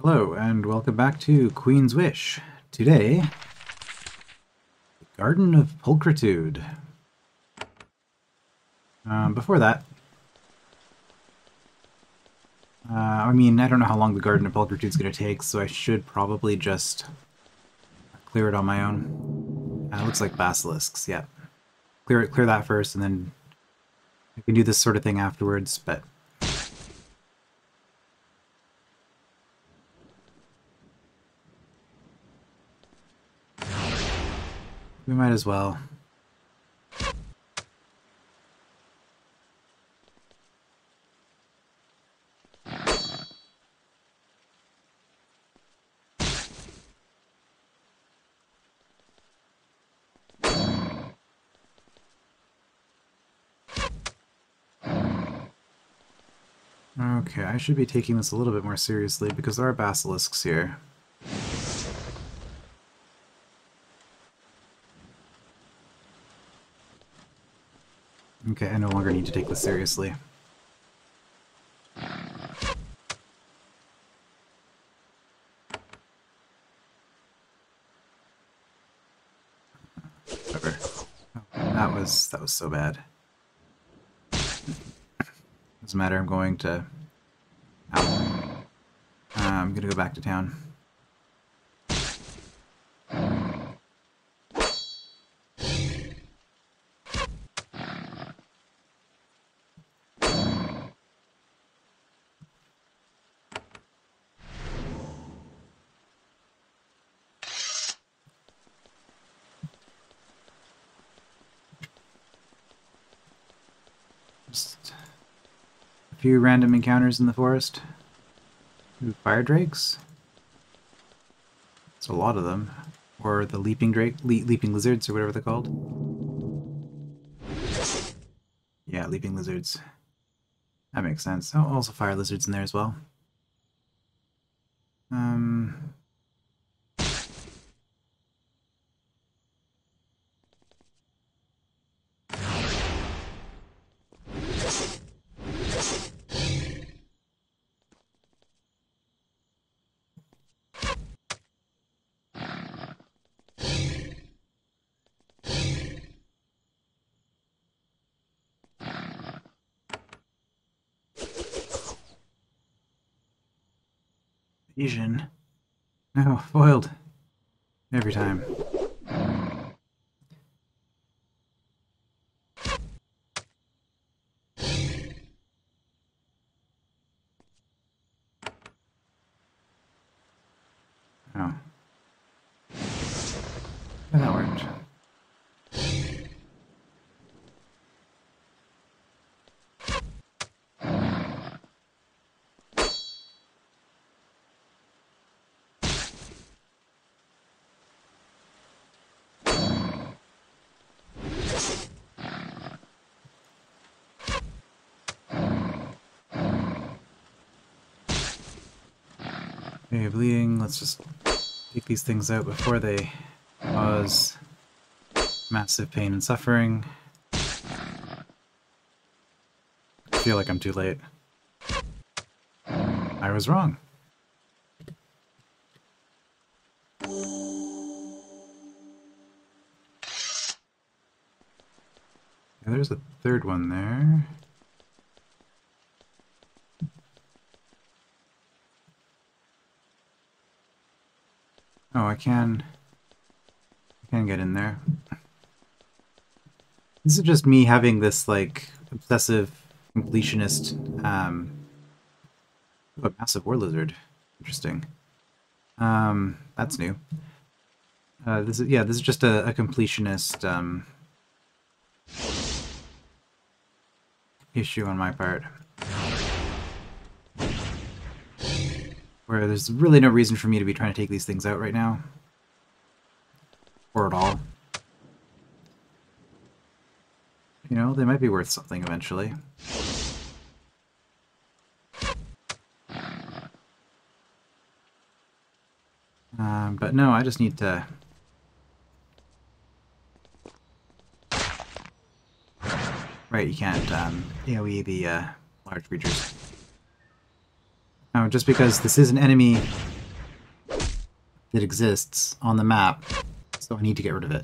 Hello, and welcome back to Queen's Wish. Today, the Garden of Pulchritude. Before that, I don't know how long the Garden of Pulchritude is going to take, so I should probably just clear it on my own. It looks like basilisks, yeah. Clear that first, and then I can do this sort of thing afterwards, but... we might as well. Okay, I should be taking this a little bit more seriously because there are basilisks here. Okay, I no longer need to take this seriously. Whatever. Oh, that was so bad. Doesn't matter, I'm going to... Ow. I'm gonna go back to town. Just a few random encounters in the forest. Ooh, fire drakes? There's a lot of them. Or the leaping lizards, or whatever they're called. Yeah, leaping lizards. That makes sense. Oh, also fire lizards in there as well. Asian. No, foiled. Every time. Oh. Yeah, that worked. Okay, bleeding. Let's just take these things out before they cause massive pain and suffering. I feel like I'm too late. I was wrong. Yeah, there's a third one there. Oh, I can get in there. This is just me having this, like, obsessive completionist, a massive war lizard. Interesting. That's new. This is just a completionist, issue on my part. Where there's really no reason for me to be trying to take these things out right now. Or at all. You know, they might be worth something eventually. But no, I just need to... Right, you can't AoE the large creatures. No, just because this is an enemy that exists on the map, so I need to get rid of it.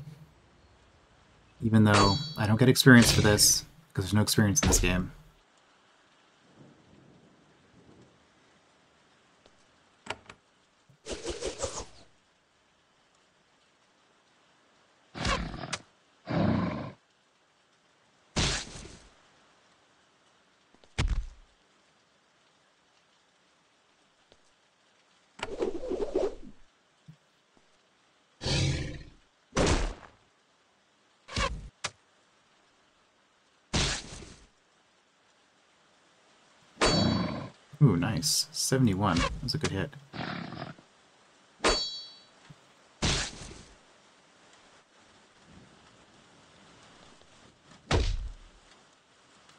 Even though I don't get experience for this, because there's no experience in this game. Ooh, nice. 71. That was a good hit.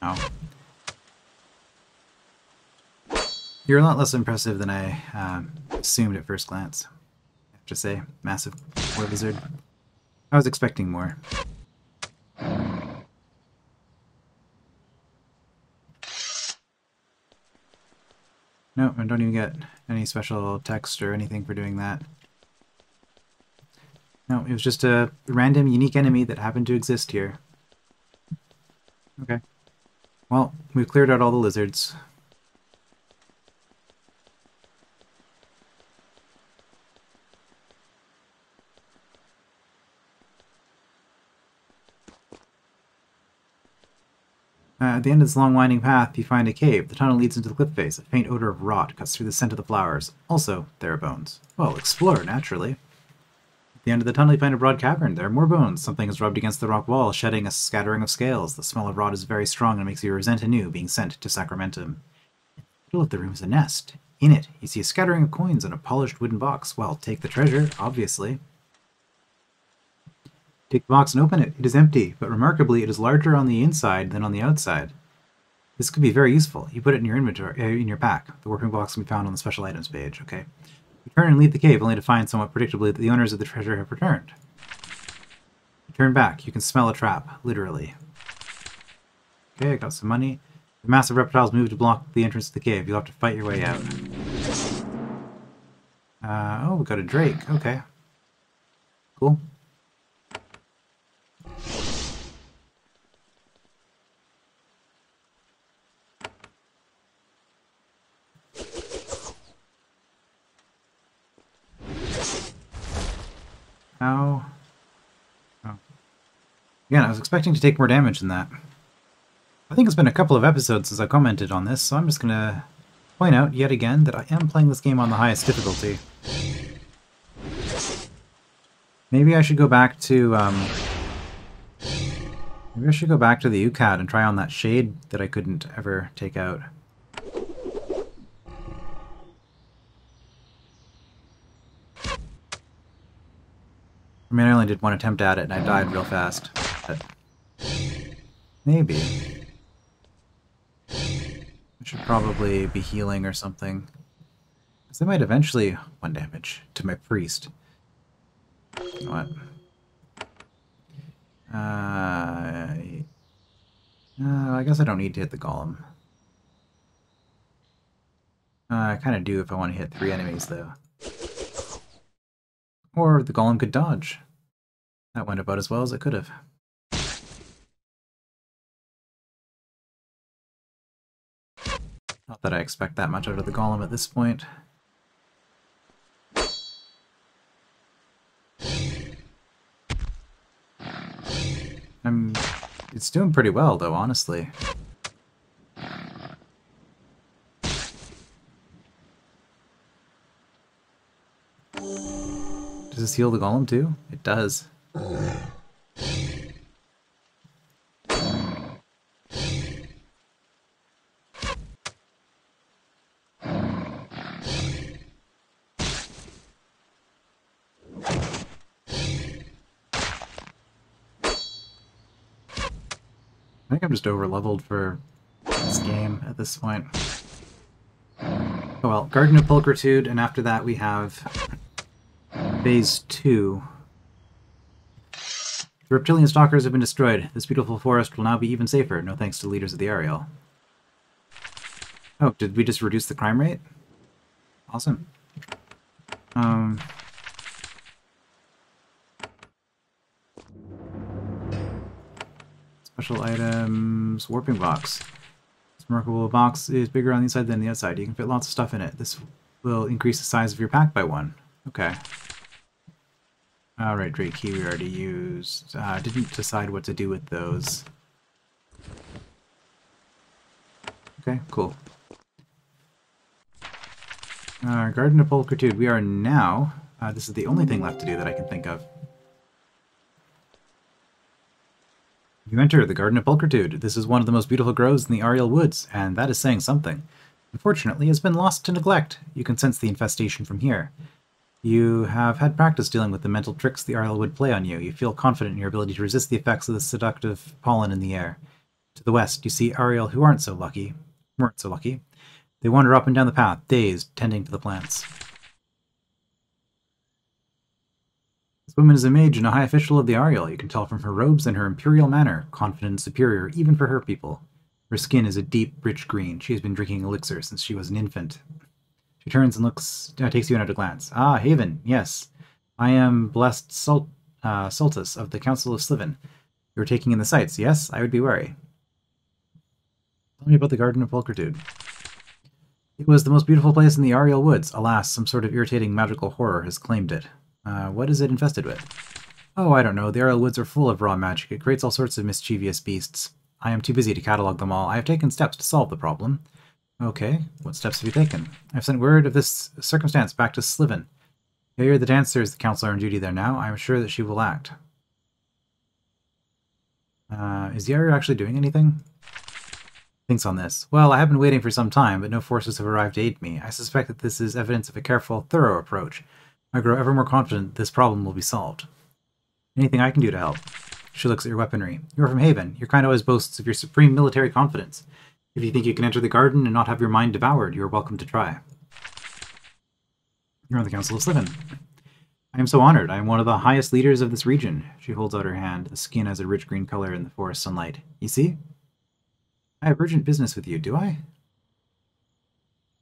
Oh. You're a lot less impressive than I assumed at first glance. I have to say, massive war lizard. I was expecting more. No, I don't even get any special text or anything for doing that. No, it was just a random, unique enemy that happened to exist here. Okay. Well, we've cleared out all the lizards. At the end of this long winding path, you find a cave. The tunnel leads into the cliff face. A faint odor of rot cuts through the scent of the flowers. Also, there are bones. Well, explore, naturally. At the end of the tunnel, you find a broad cavern. There are more bones. Something is rubbed against the rock wall, shedding a scattering of scales. The smell of rot is very strong and makes you resent anew being sent to Sacramentum. In the middle of the room is a nest. In it, you see a scattering of coins and a polished wooden box. Well, take the treasure, obviously. Take the box and open it. It is empty, but remarkably, it is larger on the inside than on the outside. This could be very useful. You put it in your inventory, in your pack. The working box can be found on the special items page. Okay. You turn and leave the cave, only to find somewhat predictably that the owners of the treasure have returned. You turn back. You can smell a trap, literally. Okay, I got some money. The massive reptiles move to block the entrance to the cave. You'll have to fight your way out. Oh, we got a drake. Okay. Cool. How? Oh. Again, I was expecting to take more damage than that. I think it's been a couple of episodes since I commented on this, so I'm just gonna point out yet again that I am playing this game on the highest difficulty. Maybe I should go back to, maybe I should go back to the UCAD and try on that shade that I couldn't ever take out. I mean, I only did one attempt at it and I died real fast, but maybe. I should probably be healing or something. Because I might eventually... 1 damage to my priest. You know what? I guess I don't need to hit the golem. I kind of do if I want to hit 3 enemies, though. Or the golem could dodge. That went about as well as it could have. Not that I expect that much out of the golem at this point. It's doing pretty well, though, honestly. Does this heal the golem, too? It does. I think I'm just over-leveled for this game at this point. Oh well, Garden of Pulchritude, and after that we have Phase 2. The reptilian stalkers have been destroyed. This beautiful forest will now be even safer, no thanks to leaders of the Ariel. Oh, did we just reduce the crime rate? Awesome. Special items, warping box. This remarkable box is bigger on the inside than the outside. You can fit lots of stuff in it. This will increase the size of your pack by 1. Okay. Alright, Drake Key we already used. Didn't decide what to do with those. Okay, cool. Garden of Pulchritude. We are now... this is the only thing left to do that I can think of. You enter the Garden of Pulchritude. This is one of the most beautiful groves in the Ariel Woods, and that is saying something. Unfortunately, it has been lost to neglect. You can sense the infestation from here. You have had practice dealing with the mental tricks the Ariel would play on you. You feel confident in your ability to resist the effects of the seductive pollen in the air. To the west, you see Ariel who weren't so lucky. They wander up and down the path, dazed, tending to the plants. This woman is a mage and a high official of the Ariel. You can tell from her robes and her imperial manner, confident and superior even for her people. Her skin is a deep, rich green. She has been drinking elixir since she was an infant. She turns and takes you in at a glance. Ah, Haven, yes. I am blessed Sultus of the Council of Sliven. You are taking in the sights, yes? I would be wary. Tell me about the Garden of Pulchritude. It was the most beautiful place in the Ariel Woods. Alas, some sort of irritating magical horror has claimed it. What is it infested with? Oh, I don't know. The Ariel Woods are full of raw magic. It creates all sorts of mischievous beasts. I am too busy to catalog them all. I have taken steps to solve the problem. Okay, what steps have you taken? I've sent word of this circumstance back to Sliven. Here, the dancer is the counselor on duty there now. I am sure that she will act. Is the Ariel actually doing anything? Thinks on this. Well, I have been waiting for some time, but no forces have arrived to aid me. I suspect that this is evidence of a careful, thorough approach. I grow ever more confident this problem will be solved. Anything I can do to help? She looks at your weaponry. You're from Haven. Your kind always boasts of your supreme military confidence. If you think you can enter the garden and not have your mind devoured, you are welcome to try. You're on the Council of Sliven. I am so honored. I am one of the highest leaders of this region. She holds out her hand. The skin has a rich green color in the forest sunlight. You see? I have urgent business with you, do I?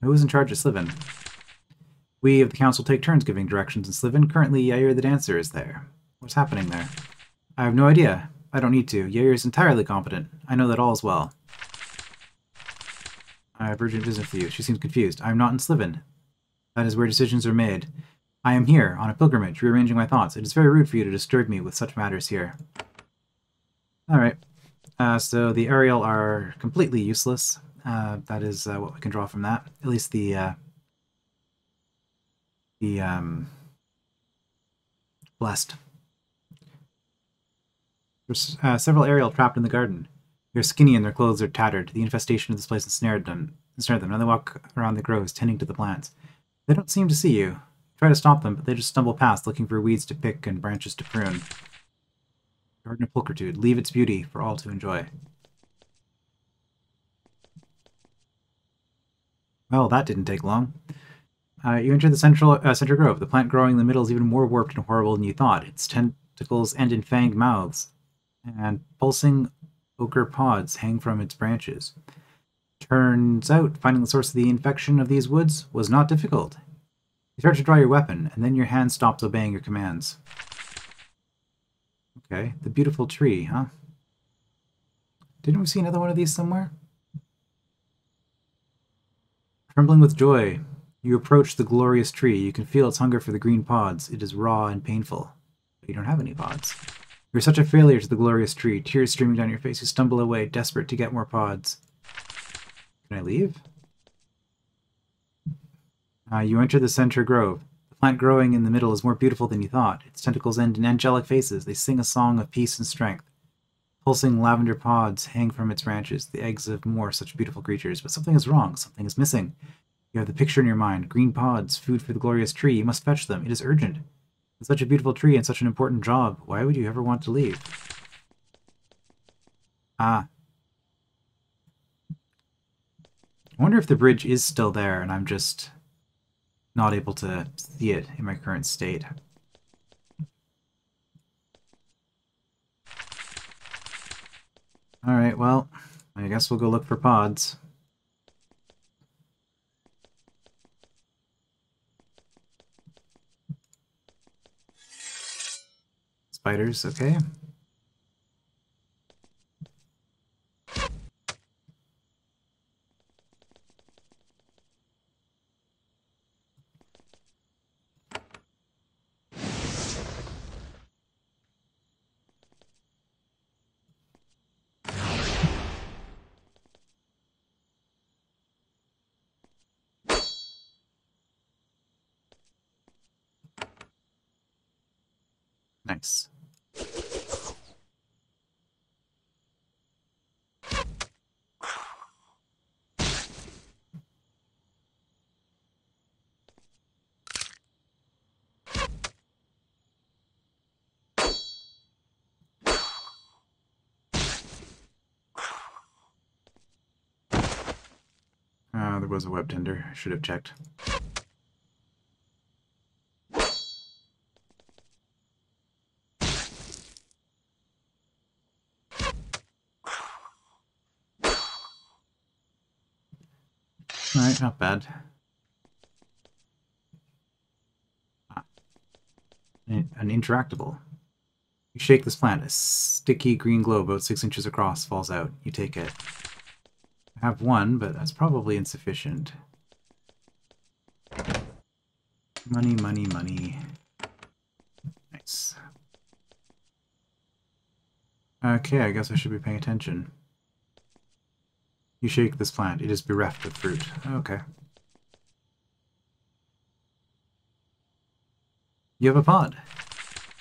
Who is in charge of Sliven? We of the council take turns giving directions in Sliven. Currently, Yair the dancer is there. What's happening there? I have no idea. I don't need to. Yair is entirely competent. I know that all is well. I have urgent business for you. She seems confused. I am not in Sliven. That is where decisions are made. I am here, on a pilgrimage, rearranging my thoughts. It is very rude for you to disturb me with such matters here. Alright. So the Ariel are completely useless. That is what we can draw from that. At least the blessed. There's several Ariel trapped in the garden. They're skinny and their clothes are tattered. The infestation of this place ensnared them. Now they walk around the groves, tending to the plants. They don't seem to see you. Try to stop them, but they just stumble past, looking for weeds to pick and branches to prune. Garden of Pulchritude. Leave its beauty for all to enjoy. Well, that didn't take long. You enter the center grove. The plant growing in the middle is even more warped and horrible than you thought. Its tentacles end in fanged mouths, and pulsing ochre pods hang from its branches. Turns out, finding the source of the infection of these woods was not difficult. You start to draw your weapon, and then your hand stops obeying your commands. Okay, the beautiful tree, huh? Didn't we see another one of these somewhere? Trembling with joy, you approach the glorious tree. You can feel its hunger for the green pods. It is raw and painful, but you don't have any pods. You're such a failure to the glorious tree. Tears streaming down your face. You stumble away, desperate to get more pods. Can I leave? You enter the center grove. The plant growing in the middle is more beautiful than you thought. Its tentacles end in angelic faces. They sing a song of peace and strength. Pulsing lavender pods hang from its branches, the eggs of more such beautiful creatures. But something is wrong. Something is missing. You have the picture in your mind. Green pods, food for the glorious tree. You must fetch them. It is urgent. With such a beautiful tree and such an important job, why would you ever want to leave? Ah. I wonder if the bridge is still there and I'm just not able to see it in my current state. Alright, well, I guess we'll go look for pods. Spiders, okay. Nice. There was a web tender. I should have checked. Alright, not bad. An interactable. You shake this plant. A sticky green globe about 6 inches across falls out. You take it. I have one, but that's probably insufficient. Money, money, money. Nice. Okay, I guess I should be paying attention. You shake this plant. It is bereft of fruit. Okay. You have a pod.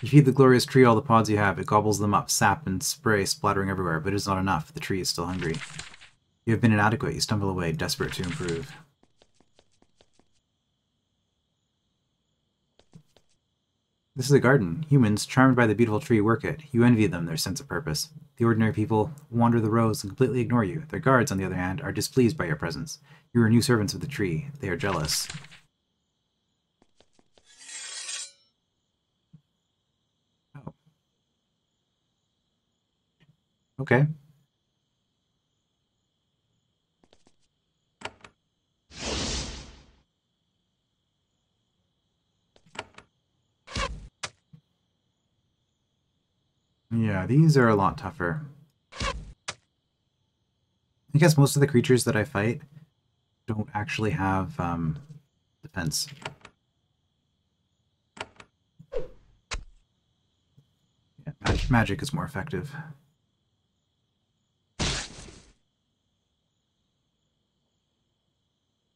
You feed the glorious tree all the pods you have. It gobbles them up, sap and spray splattering everywhere, but it is not enough. The tree is still hungry. You have been inadequate. You stumble away, desperate to improve. This is a garden. Humans, charmed by the beautiful tree, work it. You envy them, their sense of purpose. The ordinary people wander the rows and completely ignore you. Their guards, on the other hand, are displeased by your presence. You are new servants of the tree. They are jealous. Oh. Okay. Yeah, these are a lot tougher. I guess most of the creatures that I fight don't actually have defense. Yeah, magic is more effective.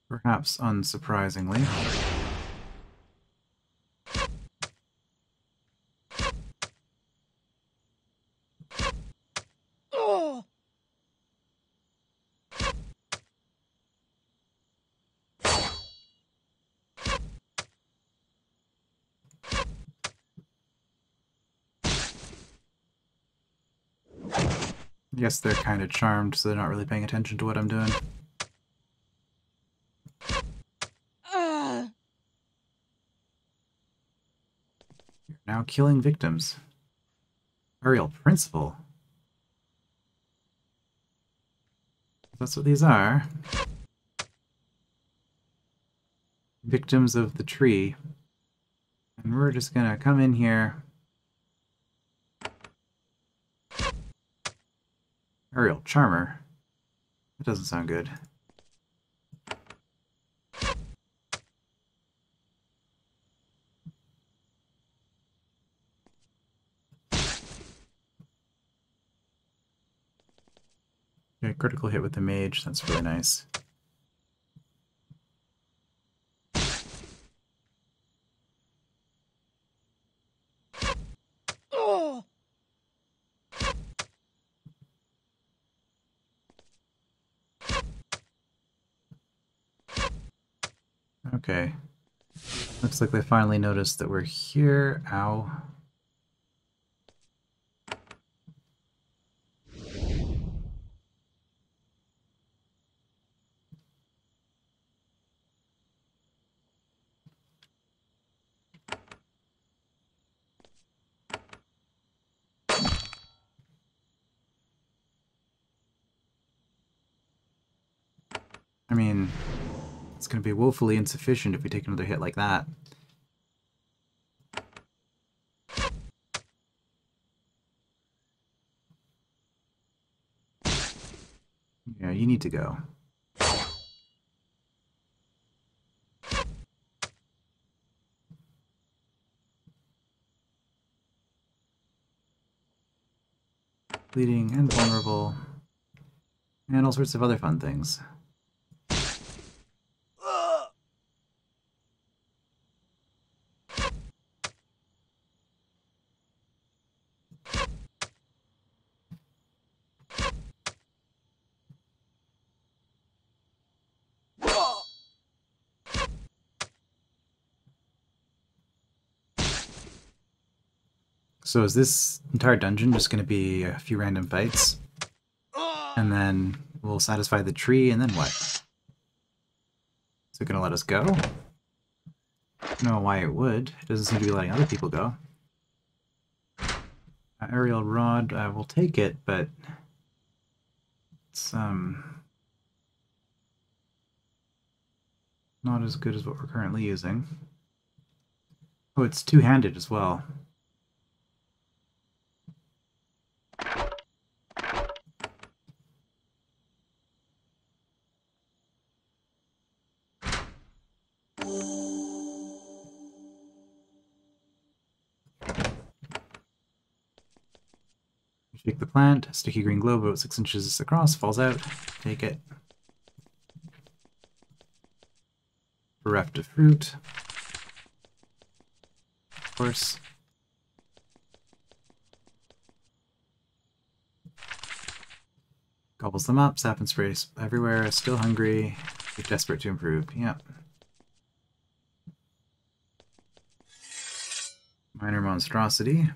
Perhaps unsurprisingly. I guess they're kind of charmed, so they're not really paying attention to what I'm doing. You're now killing victims. A real principle. That's what these are. Victims of the tree. And we're just gonna come in here. Aerial Charmer. That doesn't sound good. Okay, critical hit with the mage. That's really nice. Okay. Looks like they finally noticed that we're here. Ow. I mean, it's going to be woefully insufficient if we take another hit like that. Yeah, you need to go. Bleeding and vulnerable. And all sorts of other fun things. So is this entire dungeon just going to be a few random fights? And then we'll satisfy the tree, and then what? Is it going to let us go? I don't know why it would. It doesn't seem to be letting other people go. Aerial rod, we'll take it, but it's not as good as what we're currently using. Oh, it's two-handed as well. Shake the plant, sticky green globe about 6 inches across, falls out, take it. Bereft of fruit. Of course. Gobbles them up, sap and sprays everywhere, still hungry, desperate to improve, yep. Minor monstrosity.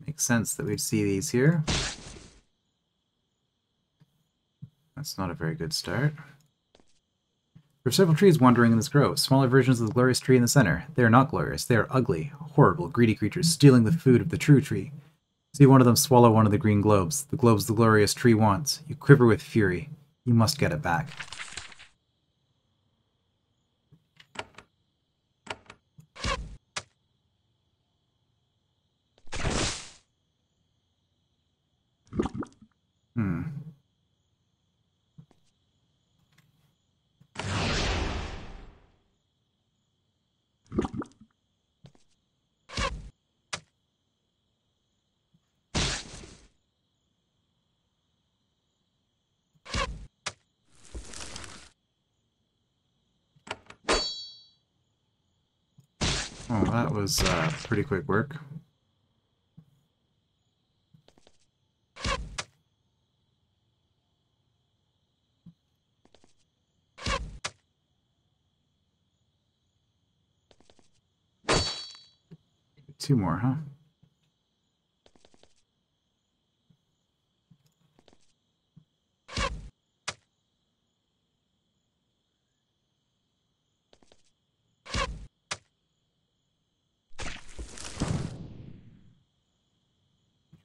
Makes sense that we'd see these here. That's not a very good start. There are several trees wandering in this grove, smaller versions of the glorious tree in the center. They are not glorious, they are ugly, horrible, greedy creatures stealing the food of the true tree. See one of them swallow one of the green globes, the globes the glorious tree wants. You quiver with fury. You must get it back. Oh, that was pretty quick work. Two more, huh?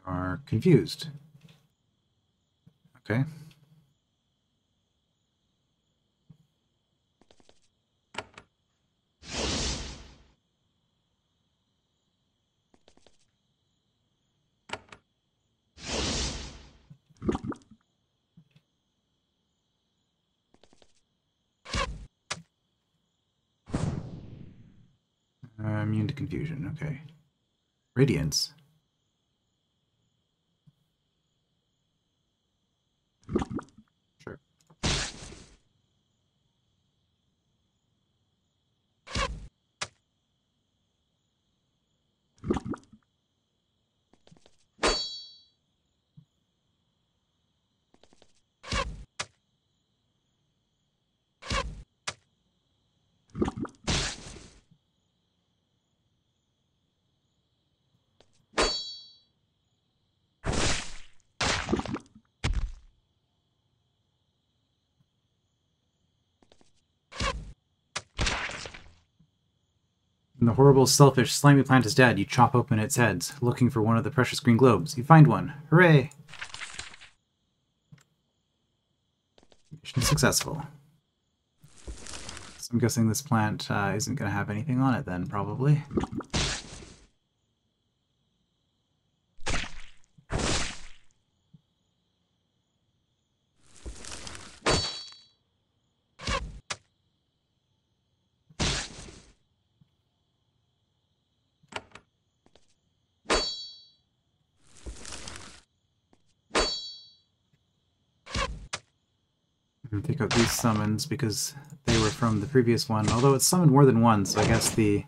Are confused. Okay. Immune to confusion, okay. Radiance. Sure. When the horrible, selfish, slimy plant is dead, you chop open its heads, looking for one of the precious green globes. You find one. Hooray! Mission successful. So I'm guessing this plant isn't going to have anything on it then, probably. Take out these summons because they were from the previous one, although it's summoned more than one, so I guess the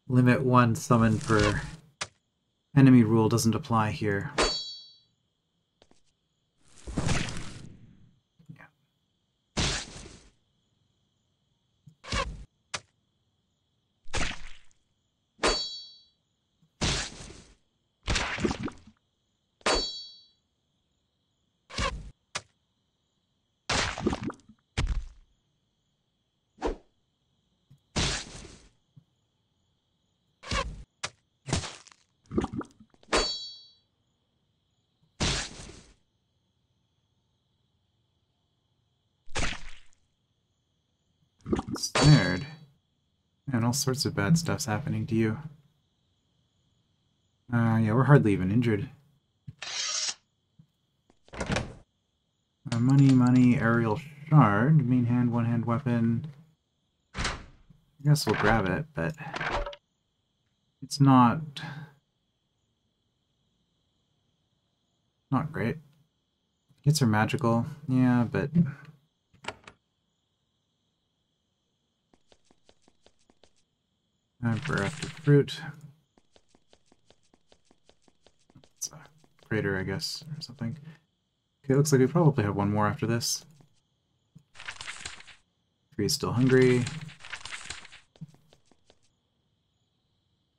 limit one summon per enemy rule doesn't apply here. Yeah. Snared. And all sorts of bad stuff's happening to you. Yeah, we're hardly even injured. Money, aerial shard, main hand, one-hand weapon. I guess we'll grab it, but it's not great. Hits are magical, yeah, but bereft of fruit. It's a crater, I guess, or something. Okay, looks like we probably have one more after this. Tree's still hungry.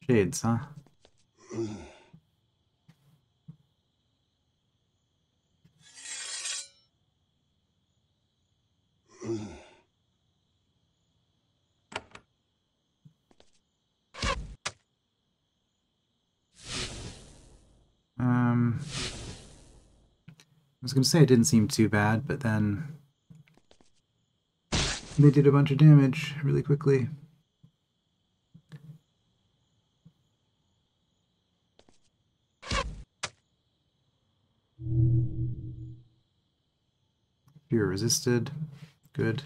Shades, huh? I was going to say it didn't seem too bad, but then they did a bunch of damage really quickly. Fear resisted. Good.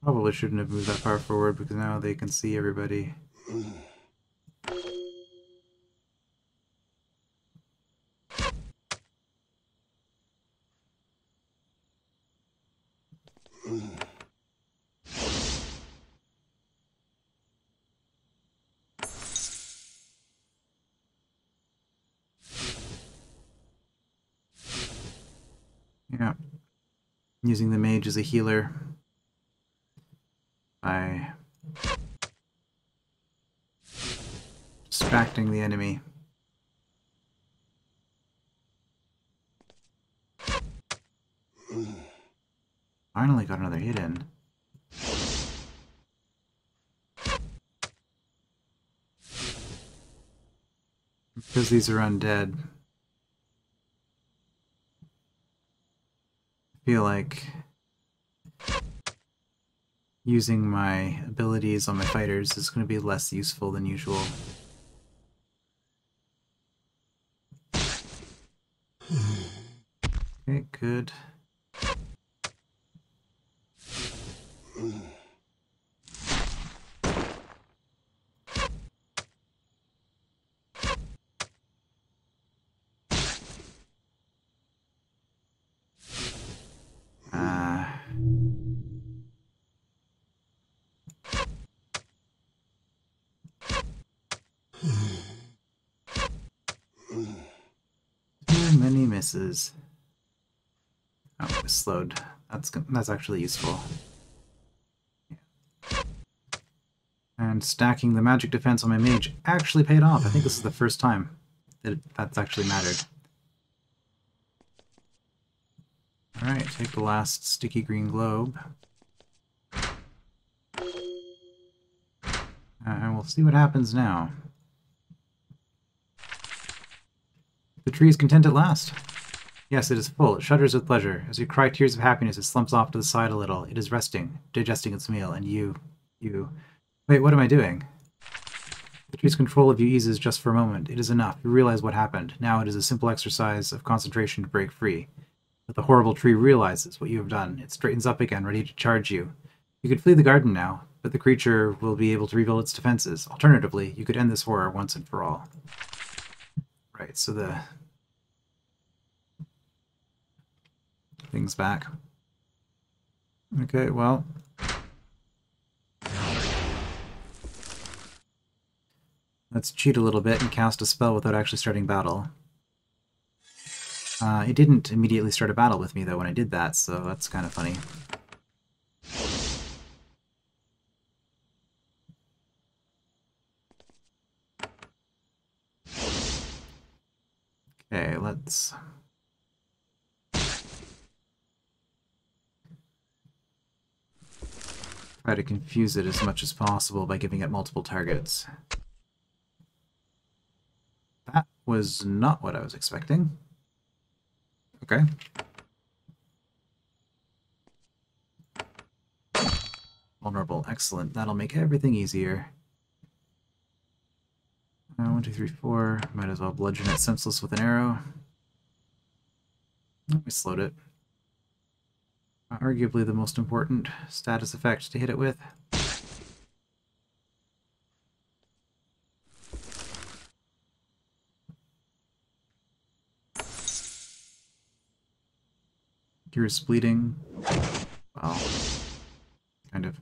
Probably shouldn't have moved that far forward because now they can see everybody. Yeah. Using the mage as a healer by distracting the enemy. Finally got another hit in. Because these are undead, I feel like using my abilities on my fighters is going to be less useful than usual. Okay, good. Too many misses. Oh, it's slowed. That's actually useful. Yeah. And stacking the magic defense on my mage actually paid off. I think this is the first time that that's actually mattered. Alright, take the last sticky green globe. And we'll see what happens now. The tree is content at last. Yes, it is full. It shudders with pleasure. As you cry tears of happiness, it slumps off to the side a little. It is resting, digesting its meal, and you... Wait, what am I doing? The tree's control of you eases just for a moment. It is enough. You realize what happened. Now it is a simple exercise of concentration to break free. But the horrible tree realizes what you have done. It straightens up again, ready to charge you. You could flee the garden now, but the creature will be able to rebuild its defenses. Alternatively, you could end this horror once and for all. Right, so the thing's back. Okay, well... let's cheat a little bit and cast a spell without actually starting battle. It didn't immediately start a battle with me, though, when I did that, so that's kind of funny. Okay, let's... try to confuse it as much as possible by giving it multiple targets. That was not what I was expecting. Okay. Vulnerable. Excellent. That'll make everything easier. 1, 2, 3, 4. Might as well bludgeon it senseless with an arrow. We slowed it. Arguably the most important status effect to hit it with. Cures bleeding. Well, kind of.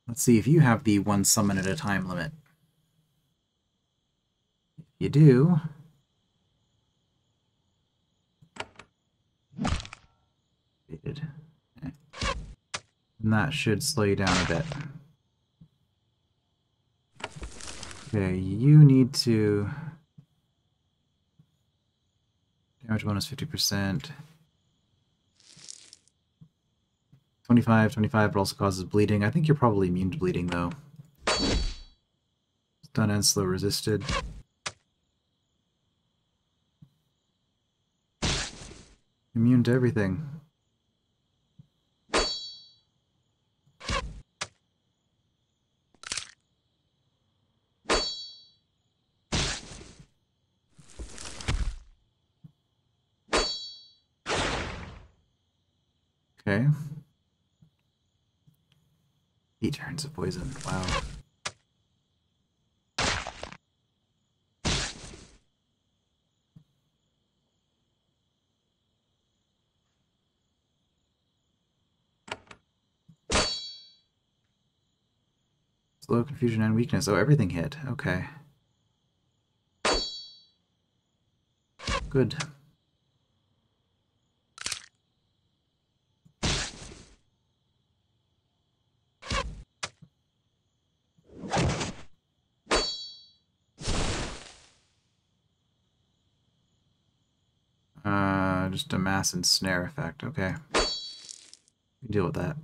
Let's see if you have the 1 summon at a time limit. If you do... Okay. And that should slow you down a bit. Okay, you need to... Damage bonus 50%. 25, but also causes bleeding. I think you're probably immune to bleeding, though. Stun and slow resisted. Immune to everything. Okay. 8 turns of poison. Wow. Slow, confusion, and weakness. Oh, everything hit. Okay. Good. Just a mass and snare effect. Okay. We deal with that.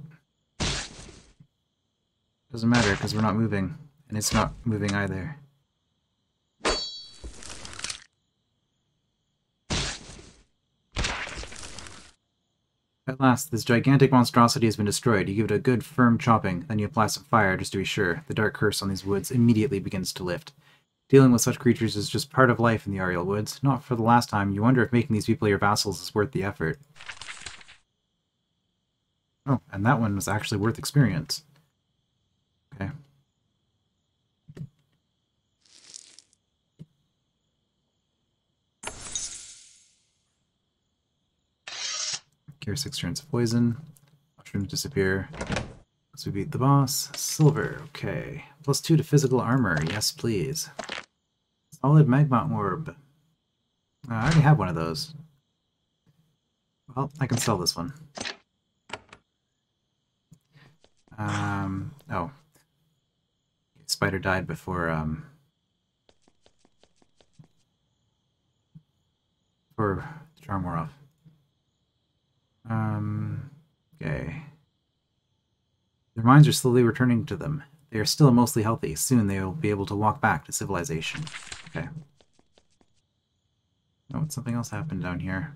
Doesn't matter because we're not moving, and it's not moving either. At last, this gigantic monstrosity has been destroyed. You give it a good, firm chopping, then you apply some fire just to be sure. The dark curse on these woods immediately begins to lift. Dealing with such creatures is just part of life in the Ariel Woods. Not for the last time, you wonder if making these people your vassals is worth the effort. Oh, and that one was actually worth experience. Okay. Cure 6 turns of poison. Mushrooms disappear. So we beat the boss. Silver, okay. +2 to physical armor, yes please. Solid magma orb. I already have one of those. Well, I can sell this one. Oh. Spider died before, the charm wore off. Okay. Their minds are slowly returning to them. They are still mostly healthy. Soon they will be able to walk back to civilization. Okay. Oh, something else happened down here.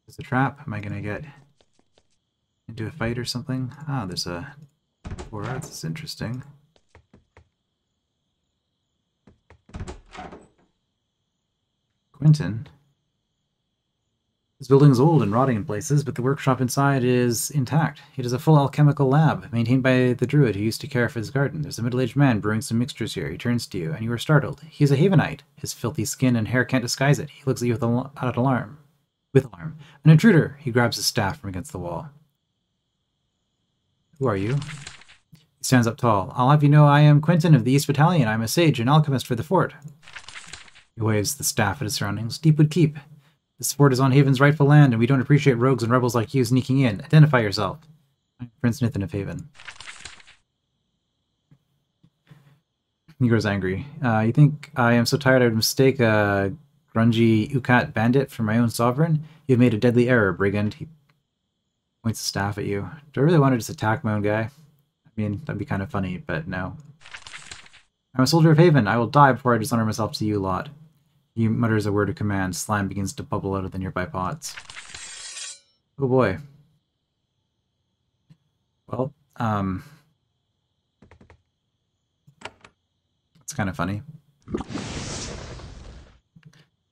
There's a trap. Am I gonna get into a fight or something? Ah, there's a door. That's interesting. Quentin. This building is old and rotting in places, but the workshop inside is intact. It is a full alchemical lab, maintained by the druid who used to care for his garden. There's a middle-aged man brewing some mixtures here. He turns to you, and you are startled. He is a Havenite. His filthy skin and hair can't disguise it. He looks at you with alarm. An intruder! He grabs his staff from against the wall. Who are you? He stands up tall. I'll have you know I am Quentin of the East Battalion. I'm a sage and alchemist for the fort. He waves the staff at his surroundings. Deepwood Keep. This fort is on Haven's rightful land, and we don't appreciate rogues and rebels like you sneaking in. Identify yourself. I'm Prince Nithin of Haven. He grows angry. You think I am so tired I would mistake a grungy Ukat bandit for my own sovereign? You've made a deadly error, brigand. He points the staff at you. Do I really want to just attack my own guy? I I mean, that'd be kind of funny, but no. I'm a soldier of Haven. I will die before I dishonor myself to you lot. He mutters a word of command. Slime begins to bubble out of the nearby pots. Oh boy. Well, it's kind of funny.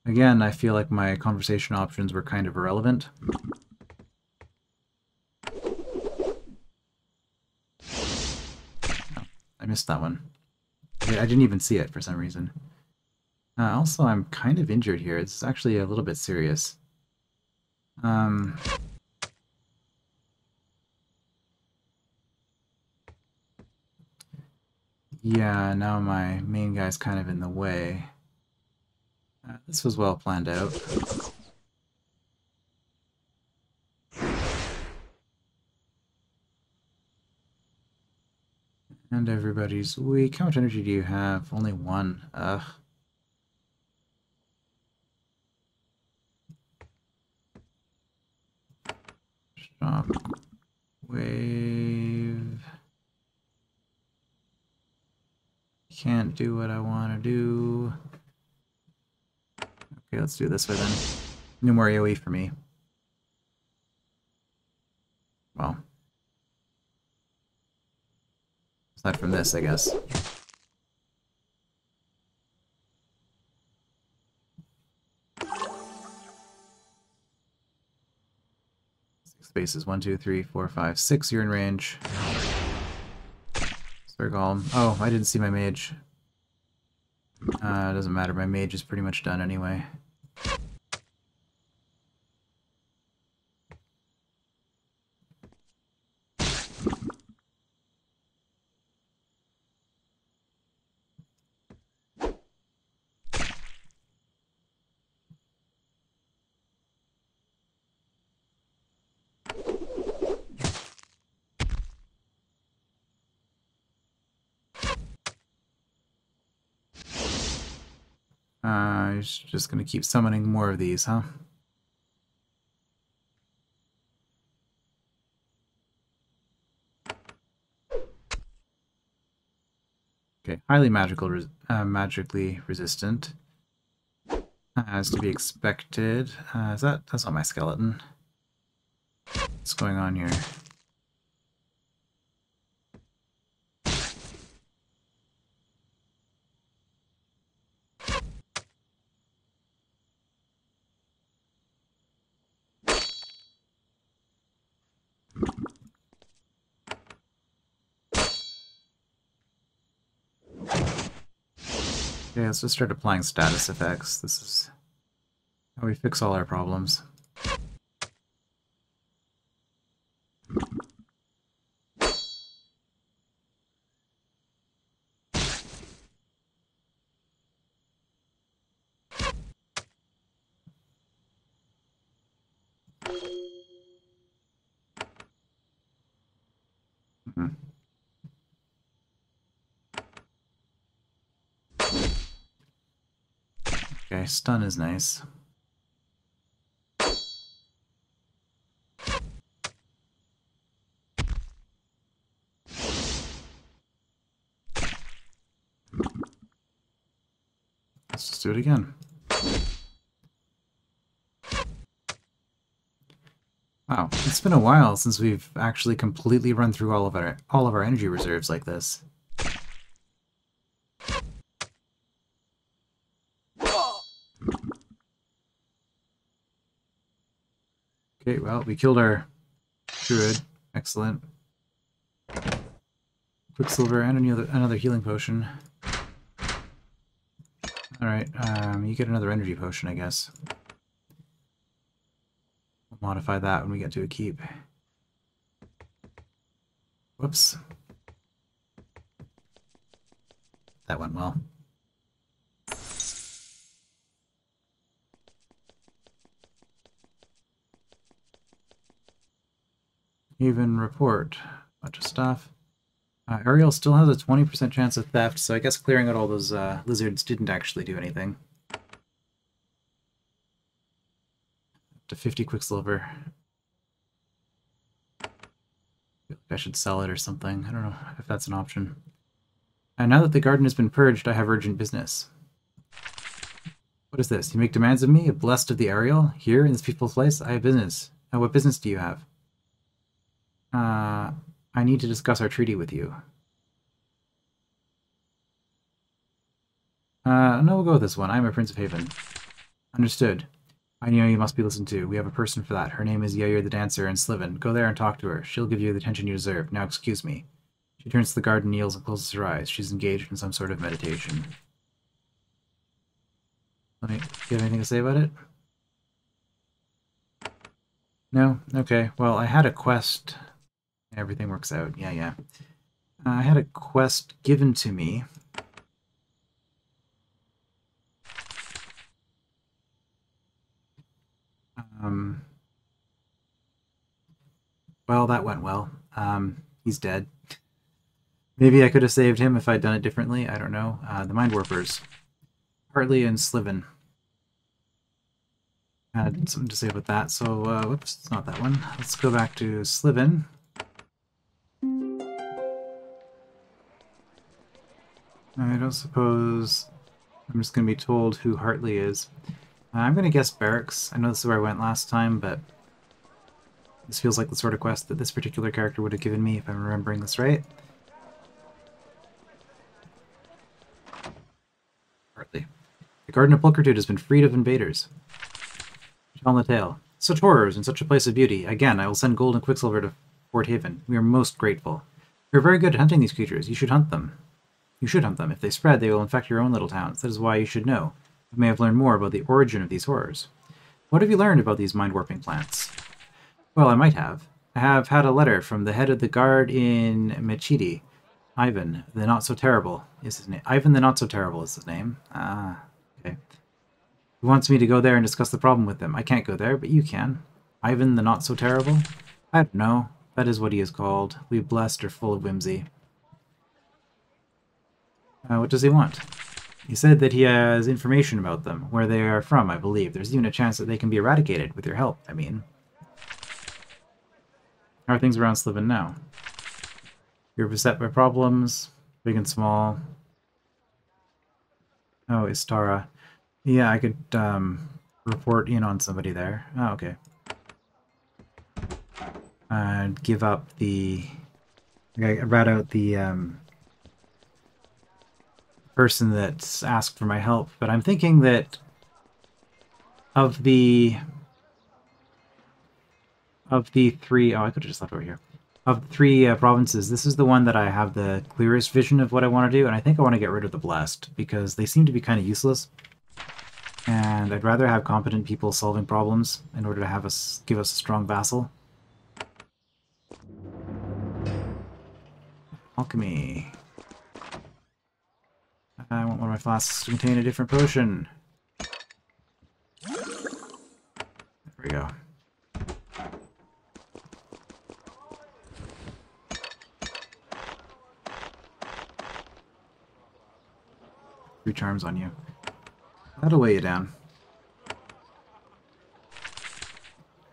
Again, I feel like my conversation options were kind of irrelevant. Oh, I missed that one. I didn't even see it for some reason. Also, I'm kind of injured here. It's actually a little bit serious. Yeah, now my main guy's kind of in the way. This was well planned out. And everybody's weak. How much energy do you have? Only one. Ugh. Shock wave. Can't do what I want to do. Okay, let's do this way then. No more AoE for me. Well. Aside from this, I guess. Spaces 1, 2, 3, 4, 5, 6. You're in range. Sorry, Golem. Oh, I didn't see my mage. It doesn't matter. My mage is pretty much done anyway. He's just gonna keep summoning more of these, huh? Okay, highly magically resistant. As to be expected. That's not my skeleton. What's going on here? Okay, let's just start applying status effects. This is how we fix all our problems. Mm-hmm. Okay, stun is nice. Let's just do it again. Wow, it's been a while since we've actually completely run through all of our energy reserves like this. Okay, well, we killed our druid. Excellent. Quicksilver and another healing potion. Alright, you get another energy potion, I guess. We'll modify that when we get to a keep. Whoops. That went well. Even report. Bunch of stuff. Ariel still has a 20% chance of theft, so I guess clearing out all those lizards didn't actually do anything. Up to 50 Quicksilver. I should sell it or something. I don't know if that's an option. And now that the garden has been purged, I have urgent business. What is this? You make demands of me? Blessed of the Ariel? Here, in this peaceful place? I have business. What business do you have? I need to discuss our treaty with you. No, we'll go with this one. I'm a Prince of Haven. Understood. I know you must be listened to. We have a person for that. Her name is Yair the Dancer in Sliven. Go there and talk to her. She'll give you the attention you deserve. Now excuse me. She turns to the garden, kneels, and closes her eyes. She's engaged in some sort of meditation. Do you have anything to say about it? No? Okay. Well, I had a quest. Everything works out. Yeah. I had a quest given to me. Well, that went well. He's dead. Maybe I could have saved him if I'd done it differently. I don't know. The Mind Warpers. Hartley and Sliven. I had something to say about that. So, whoops, it's not that one. Let's go back to Sliven. I don't suppose I'm just going to be told who Hartley is. I'm going to guess Barracks. I know this is where I went last time, but this feels like the sort of quest that this particular character would have given me, if I'm remembering this right. Hartley. The Garden of Pulchritude has been freed of invaders. Tell the tale. Such horrors in such a place of beauty. Again, I will send gold and quicksilver to Fort Haven. We are most grateful. You're very good at hunting these creatures. You should hunt them. You should hunt them. If they spread, they will infect your own little towns. That is why you should know. You may have learned more about the origin of these horrors. What have you learned about these mind-warping plants? Well, I might have. I have had a letter from the head of the guard in Mechidi. Ivan, the Not-So-Terrible is his name. Ivan the Not-So-Terrible is his name. Ah, okay. He wants me to go there and discuss the problem with him. I can't go there, but you can. Ivan the Not-So-Terrible? I don't know. That is what he is called. We blessed are full of whimsy. What does he want? He said that he has information about them, where they are from, I believe. There's even a chance that they can be eradicated with your help, I mean. How are things around Sliven now? You're beset by problems, big and small. Oh, Istara. Yeah, I could report in on somebody there. Oh, okay. And give up the... I rat out the person that's asked for my help, but I'm thinking that of the three... Oh, I could have just left over here. Of the three provinces, this is the one that I have the clearest vision of what I want to do, and I think I want to get rid of the Blessed, because they seem to be kind of useless. And I'd rather have competent people solving problems in order to have us give us a strong vassal. Alchemy. I want one of my flasks to contain a different potion. There we go. 3 charms on you. That'll weigh you down.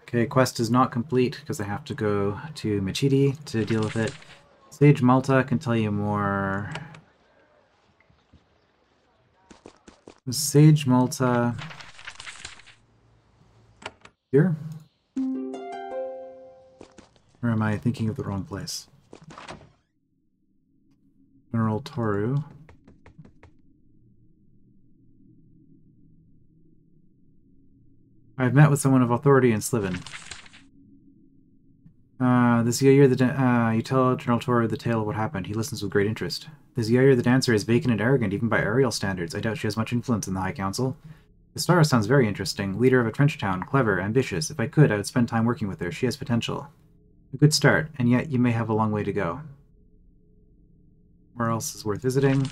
Okay, quest is not complete because I have to go to Mechidi to deal with it. Sage Malta can tell you more. Sage Malta here? Or am I thinking of the wrong place? General Toru. I've met with someone of authority in Sliven. This Yair you tell General Toru the tale of what happened. He listens with great interest. This Yair the Dancer is vacant and arrogant, even by Ariel standards. I doubt she has much influence in the High Council. The star sounds very interesting. Leader of a trench town, clever, ambitious. If I could, I would spend time working with her. She has potential. A good start, and yet you may have a long way to go. Where else is worth visiting?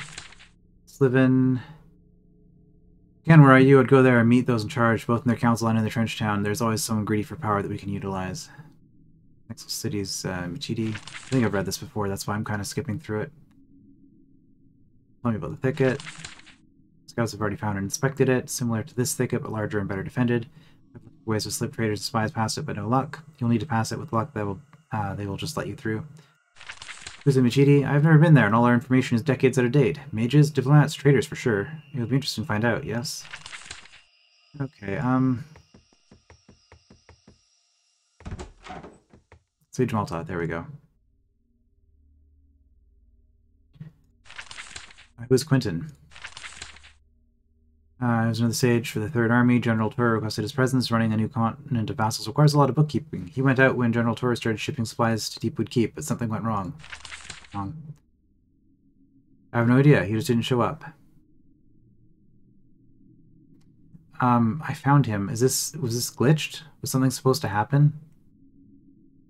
Sliven. Again, were I you, I'd go there and meet those in charge, both in their council and in the trench town. There's always someone greedy for power that we can utilize. Next city's Mechidi. I think I've read this before, that's why I'm kind of skipping through it. Tell me about the thicket. Scouts have already found and inspected it. Similar to this thicket, but larger and better defended. Ways of slip traders and spies past it, but no luck. You'll need to pass it with luck. They will just let you through. Who's in Machidi? I've never been there, and all our information is decades out of date. Mages, diplomats, traders for sure. It would be interesting to find out, yes? Okay, Sage Malta, there we go. Who's Quentin? He was another sage for the Third Army. General Torre requested his presence. Running a new continent of vassals requires a lot of bookkeeping. He went out when General Torre started shipping supplies to Deepwood Keep, but something went wrong. I have no idea. He just didn't show up. I found him. Was this glitched? Was something supposed to happen?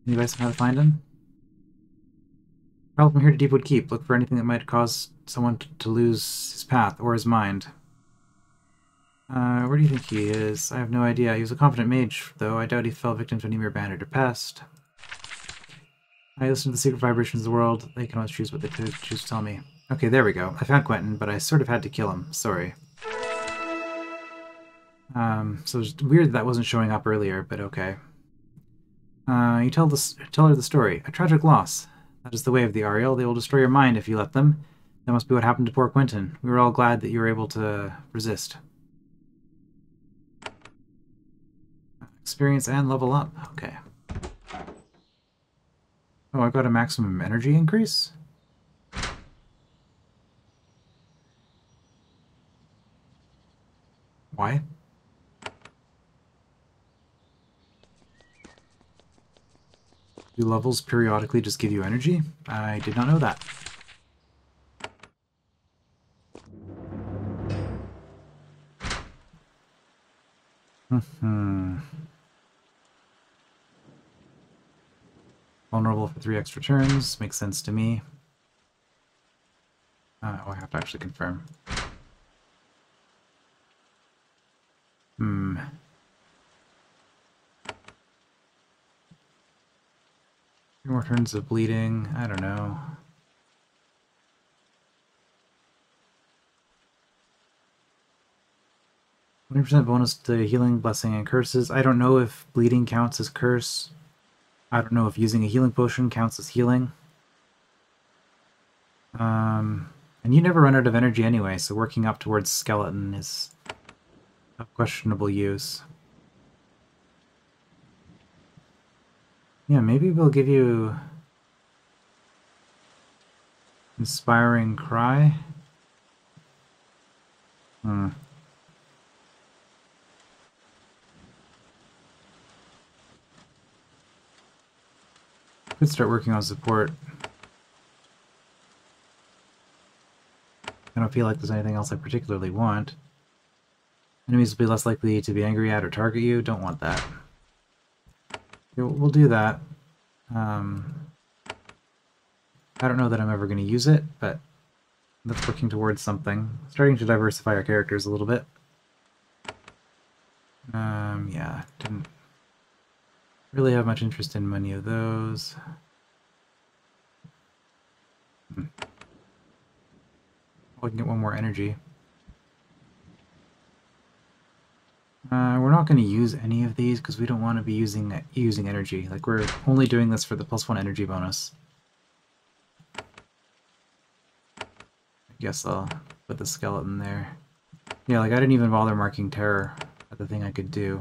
You guys know how to find him? Travel from here to Deepwood Keep. Look for anything that might cause someone to lose his path or his mind. Where do you think he is? I have no idea. He was a confident mage, though. I doubt he fell victim to any mere bandit or pest. I listen to the secret vibrations of the world. They can always choose what they choose to tell me. Okay, there we go. I found Quentin, but I sort of had to kill him. Sorry. So it's weird that wasn't showing up earlier, but okay. You tell her the story. A tragic loss. That is the way of the Ariel. They will destroy your mind if you let them. That must be what happened to poor Quentin. We were all glad that you were able to resist. Experience and level up. Okay. Oh, I got a maximum energy increase? Why? Do levels periodically just give you energy? I did not know that. Vulnerable for 3 extra turns. Makes sense to me. Oh, I have to actually confirm. 3 more turns of bleeding. I don't know. 20% bonus to healing, blessing, and curses. I don't know if bleeding counts as curse. I don't know if using a healing potion counts as healing. And you never run out of energy anyway, so working up towards skeleton is of questionable use. Yeah, maybe we'll give you Inspiring Cry. Could start working on support. I don't feel like there's anything else I particularly want. Enemies will be less likely to be angry at or target you. Don't want that. We'll do that. I don't know that I'm ever going to use it, but that's working towards something. Starting to diversify our characters a little bit. Yeah, didn't really have much interest in many of those. I can get 1 more energy. We're not going to use any of these because we don't want to be using energy. Like, we're only doing this for the +1 energy bonus. I guess I'll put the skeleton there. Yeah, like, I didn't even bother marking terror at the thing I could do.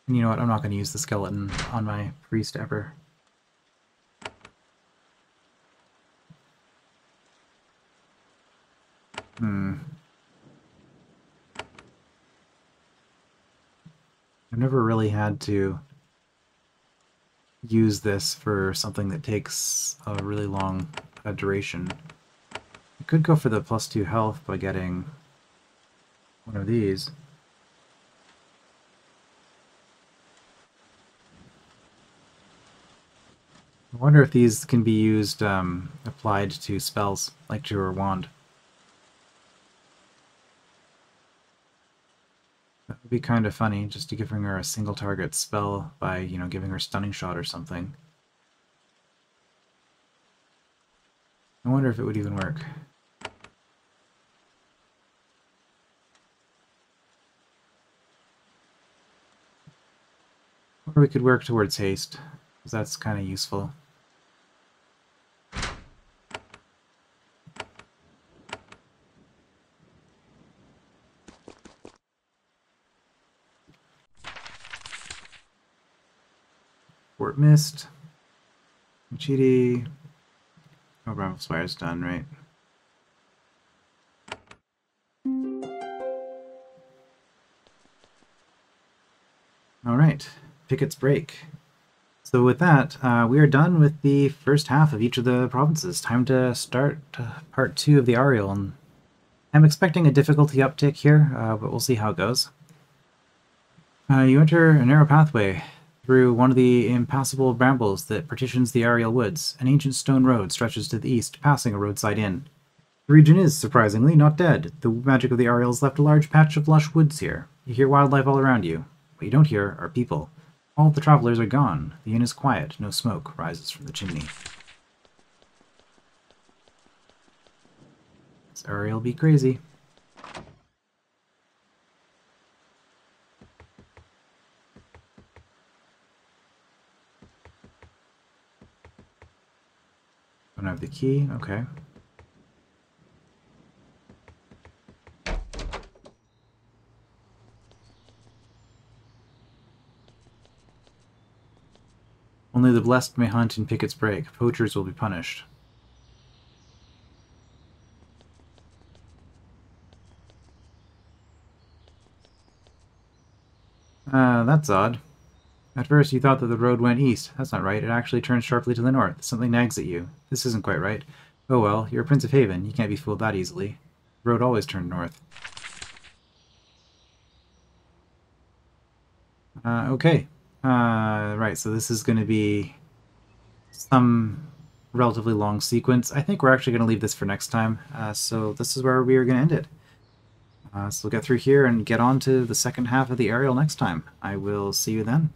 And you know what? I'm not going to use the skeleton on my priest ever. I've never really had to use this for something that takes a really long duration. I could go for the +2 health by getting one of these. I wonder if these can be used, applied to spells, like to her wand. That would be kind of funny, just to giving her a single target spell by, you know, giving her stunning shot or something. I wonder if it would even work. Or we could work towards haste, because that's kind of useful. Fort Mist. Machidi. Oh, Bramble Spire's done, right? Alright, Pickett's Break. So with that, we are done with the first half of each of the provinces. Time to start part 2 of the Ariel. And I'm expecting a difficulty uptick here, but we'll see how it goes. You enter a narrow pathway through one of the impassable brambles that partitions the Ariel Woods. An ancient stone road stretches to the east, passing a roadside inn. The region is, surprisingly, not dead. The magic of the Ariels left a large patch of lush woods here. You hear wildlife all around you. What you don't hear are people. All of the travelers are gone. The inn is quiet. No smoke rises from the chimney. This Ariel be crazy. Don't have the key. Okay. Only the blessed may hunt in Pickett's Break. Poachers will be punished. That's odd. At first you thought that the road went east. That's not right. It actually turns sharply to the north. Something nags at you. This isn't quite right. Oh well, you're a Prince of Haven. You can't be fooled that easily. The road always turned north. Okay. Right, so this is going to be some relatively long sequence. I think we're actually going to leave this for next time. So this is where we are going to end it. So we'll get through here and get on to the second half of the Ariel next time. I will see you then.